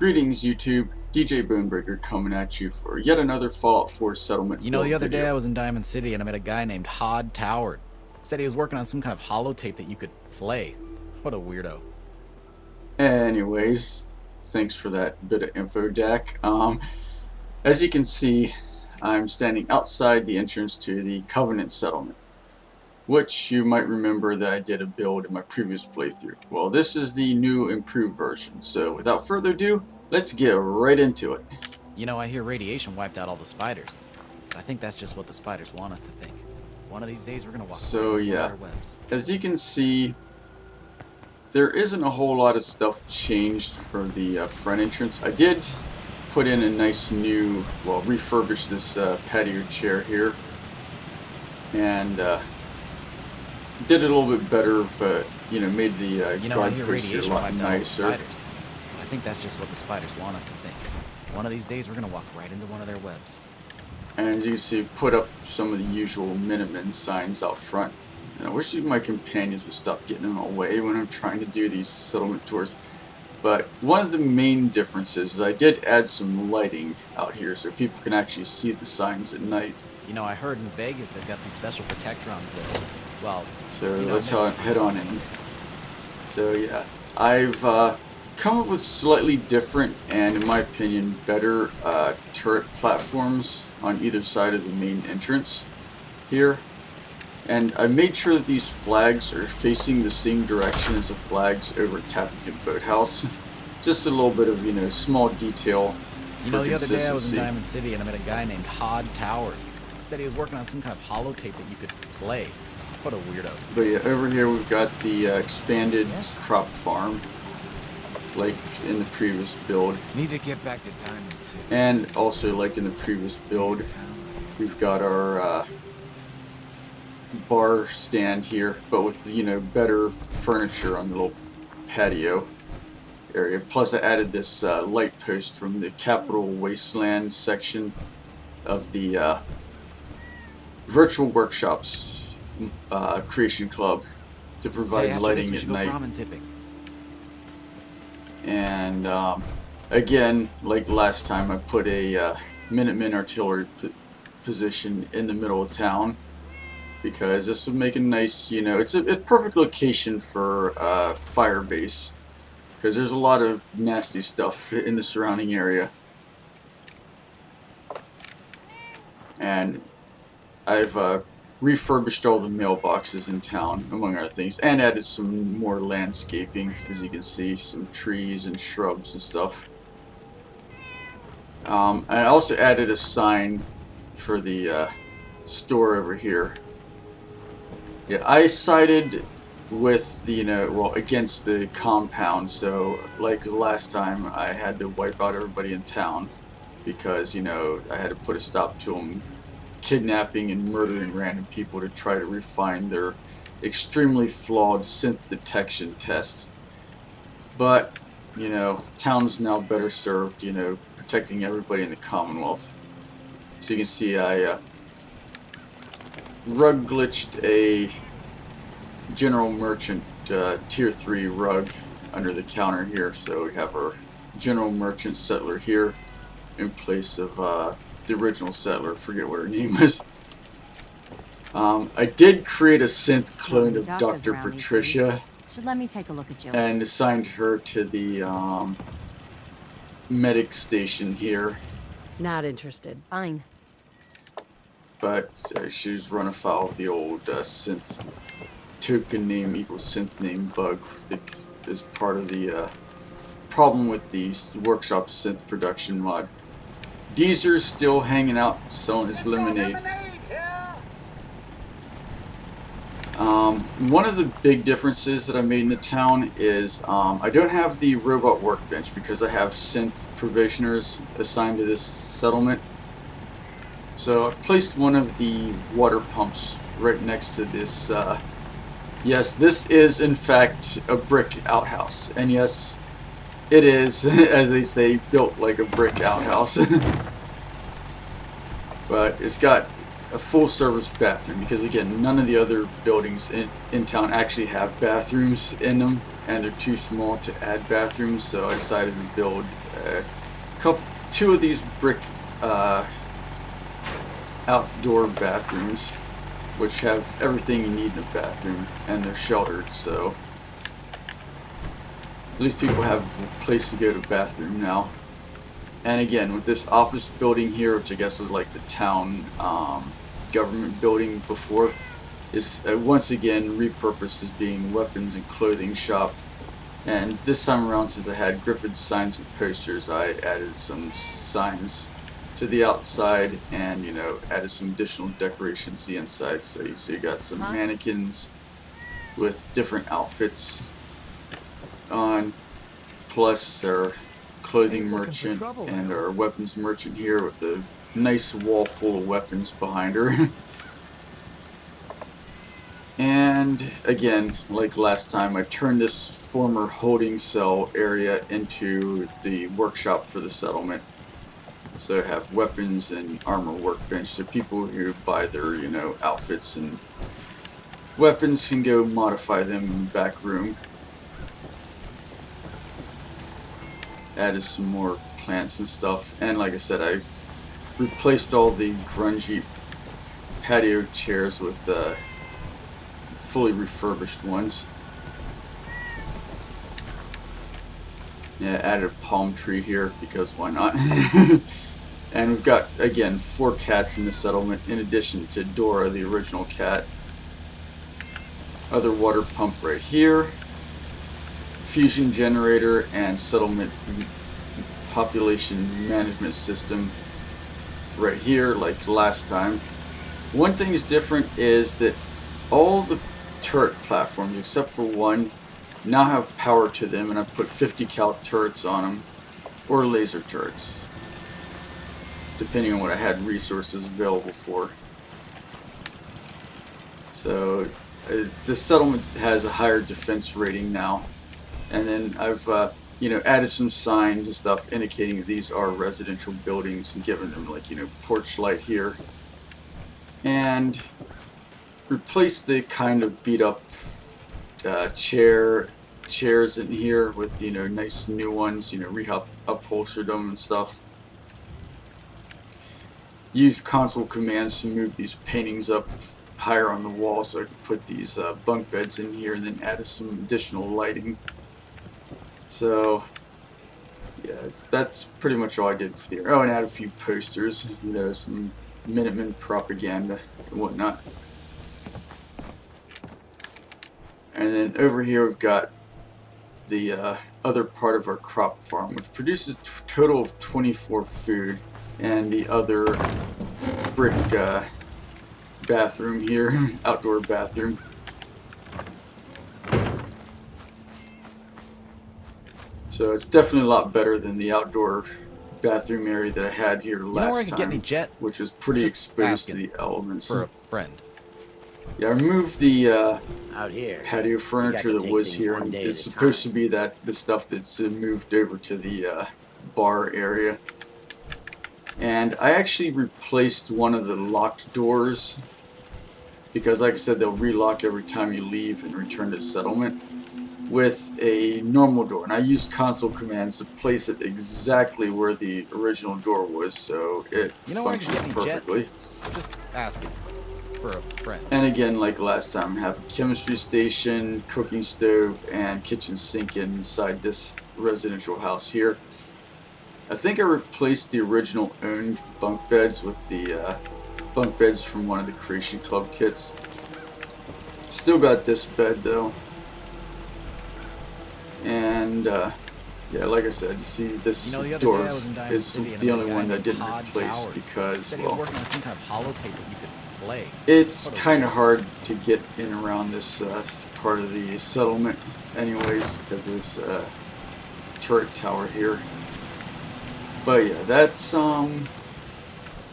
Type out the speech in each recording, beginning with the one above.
Greetings YouTube, DJ Bonebreaker coming at you for yet another Fallout 4 settlement You know, the other video. day I was in Diamond City and I met a guy named Hod Tower. Said he was working on some kind of holotape that you could play. What a weirdo. Anyways, thanks for that bit of info, Dak. As you can see, I'm standing outside the entrance to the Covenant settlement, which you might remember that I did a build in my previous playthrough. Well, this is the new improved version, so without further ado, let's get right into it. You know, I hear radiation wiped out all the spiders. But I think that's just what the spiders want us to think. One of these days we're gonna walk So right yeah, their webs. as you can see, there isn't a whole lot of stuff changed for the front entrance. I did put in a nice new, well, refurbish this patio chair here, and did it a little bit better, but you know, made the You know, I guard hear post here a radiation lot wiped out all the nicer. spiders. But I think that's just what the spiders want us to think. One of these days we're gonna walk right into one of their webs. And as you can see, put up some of the usual Minutemen signs out front. And I wish my companions would stop getting in my way when I'm trying to do these settlement tours. But one of the main differences is I did add some lighting out here so people can actually see the signs at night. You know, I heard in Vegas they've got these special protectrons that, well, So you know, let's head on in. So yeah, I've come up with slightly different and, in my opinion, better turret platforms on either side of the main entrance here. And I made sure that these flags are facing the same direction as the flags over at Tappington Boathouse. Just a little bit of, you know, small detail You for know, the other day I was in consistency. Diamond City and I met a guy named Hod Tower. Said he was working on some kind of holotape that you could play. What a weirdo. But yeah, over here we've got the expanded crop farm, like in the previous build. Need to get back to Diamond City. And also, like in the previous build, we've got our bar stand here, but with, you know, better furniture on the little patio area. Plus I added this light post from the Capital Wasteland section of the Virtual Workshops Creation Club to provide Hey, after lighting this, we at should go night. ramen tipping. And again, like last time, I put a Minutemen artillery position in the middle of town because this would make a nice, you know, it's a perfect location for fire base because there's a lot of nasty stuff in the surrounding area. And I've refurbished all the mailboxes in town, among other things, and added some more landscaping, as you can see, some trees and shrubs and stuff. I also added a sign for the store over here. Yeah, I sided with the, you know, well, against the compound, so like the last time I had to wipe out everybody in town because, you know, I had to put a stop to them kidnapping and murdering random people to try to refine their extremely flawed synth detection test. But, you know, town's now better served, you know, protecting everybody in the Commonwealth. So you can see I rug glitched a general merchant tier 3 rug under the counter here, so we have our general merchant settler here in place of the original settler, forget what her name was. I did create a synth clone of Dr. Patricia Should let me take a look at you. and assigned her to the medic station here, Not interested. Fine. but she was run afoul of the old synth token name equals synth name bug that is part of the problem with the workshop synth production mod. Deezer's still hanging out selling his lemonade. One of the big differences that I made in the town is I don't have the robot workbench because I have synth provisioners assigned to this settlement. So I placed one of the water pumps right next to this. Yes, this is in fact a brick outhouse, and yes, it is, as they say, built like a brick outhouse. But it's got a full service bathroom, because again, none of the other buildings in town actually have bathrooms in them, and they're too small to add bathrooms, so I decided to build two of these brick outdoor bathrooms, which have everything you need in a bathroom, and they're sheltered, so at least people have a place to go to the bathroom now. And again, with this office building here, which I guess was like the town government building before, is once again repurposed as being weapons and clothing shop. And this time around, since I had Griffith's signs and posters, I added some signs to the outside, and added some additional decorations to the inside. So you got some mannequins with different outfits on, plus our clothing merchant and our weapons merchant here with a nice wall full of weapons behind her. And again, like last time, I turned this former holding cell area into the workshop for the settlement. So I have weapons and armor workbench, so people who buy their outfits and weapons can go modify them in the back room. Added some more plants and stuff, and like I said, I replaced all the grungy patio chairs with fully refurbished ones. Yeah, added a palm tree here because why not? And we've got, again, 4 cats in the settlement in addition to Dora, the original cat. Other water pump right here. Fusion generator and settlement population management system right here, like last time. One thing is different is that all the turret platforms except for one now have power to them, and I put 50 cal turrets on them, or laser turrets, depending on what I had resources available for. So the settlement has a higher defense rating now. And then I've added some signs and stuff indicating that these are residential buildings, and given them like porch light here, and replaced the kind of beat up chairs in here with nice new ones, upholstered them and stuff. Used console commands to move these paintings up higher on the wall so I could put these bunk beds in here, and then added some additional lighting. So yeah, that's pretty much all I did for the. Oh, and add a few posters, some Minutemen propaganda and whatnot. And then over here we've got the other part of our crop farm, which produces a total of 24 food, and the other brick bathroom here, outdoor bathroom. So it's definitely a lot better than the outdoor bathroom area that I had here last time, which was pretty exposed to the elements. For a friend. Yeah, I removed the Out here, patio furniture that was here, and it's supposed to be the stuff that's moved over to the bar area. And I actually replaced one of the locked doors, because like I said, they'll relock every time you leave and return to settlement, with a normal door. And I used console commands to place it exactly where the original door was, so it functions perfectly. Just asking for a friend. And again, like last time, I have a chemistry station, cooking stove, and kitchen sink inside this residential house here. I think I replaced the original owned bunk beds with the bunk beds from one of the Creation Club kits. Still got this bed though. And yeah, like I said, you see this door is the only one that I didn't replace because, well, it's kind of hard to get in around this part of the settlement anyways, because of this turret tower here. But yeah, that's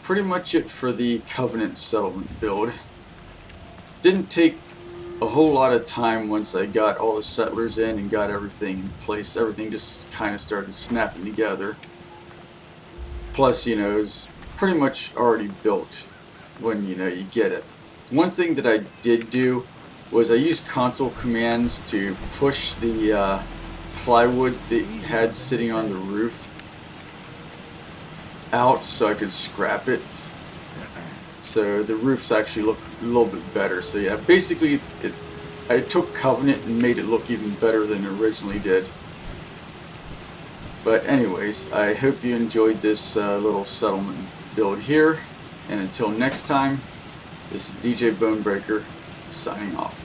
pretty much it for the Covenant settlement build. Didn't take a whole lot of time once I got all the settlers in and got everything in place. Everything just kind of started snapping together. Plus, it was pretty much already built. when you get it. One thing that I did do was I used console commands to push the plywood that it had sitting on the roof out so I could scrap it. So the roofs actually look a little bit better. So yeah, basically I took Covenant and made it look even better than it originally did. But anyways, I hope you enjoyed this little settlement build here. And until next time, this is DJ Bonebreaker signing off.